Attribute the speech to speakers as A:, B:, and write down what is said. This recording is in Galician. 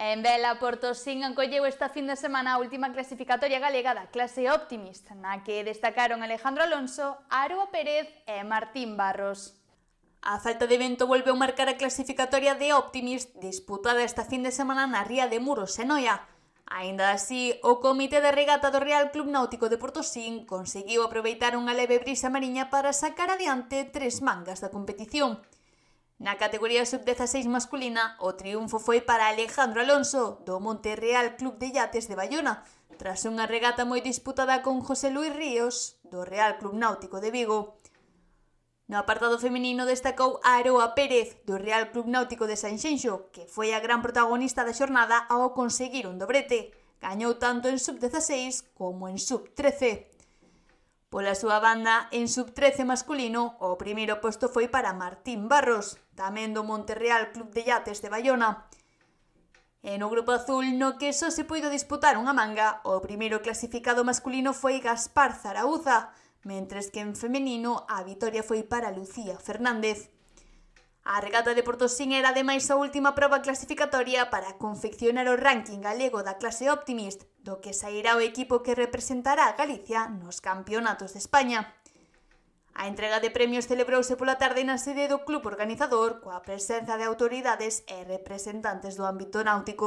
A: En vela, Portosín acolleu esta fin de semana a última clasificatoria galega da clase Optimist, na que destacaron Alejandro Alonso, Aroa Pérez e Martín Barros. A falta de vento volveu marcar a clasificatoria de Optimist disputada esta fin de semana na ría de Muros, en Noia. Aínda así, o comité de regata do Real Club Náutico de Portosín conseguiu aproveitar unha leve brisa mariña para sacar adiante 3 mangas da competición. Na categoría sub-16 masculina, o triunfo foi para Alejandro Alonso, do Monte Real Club de Yates de Bayona, tras unha regata moi disputada con José Luis Ríos, do Real Club Náutico de Vigo. No apartado feminino destacou Aroa Pérez, do Real Club Náutico de Sanxenxo, que foi a gran protagonista da xornada ao conseguir un dobrete. Gañou tanto en sub-16 como en sub-13. Pola súa banda, en sub-13 masculino, o primeiro posto foi para Martín Barros, tamén do Monterreal Club de Yates de Bayona. E no grupo azul, no que só se puido disputar unha manga, o primeiro clasificado masculino foi Gaspar Zarauza, mentres que en femenino a vitoria foi para Lucía Fernández. A regata de Portosín era ademais a última proba clasificatoria para confeccionar o ranking galego da clase Optimist, do que sairá o equipo que representará a Galicia nos campeonatos de España. A entrega de premios celebrouse pola tarde na sede do club organizador coa presenza de autoridades e representantes do ámbito náutico.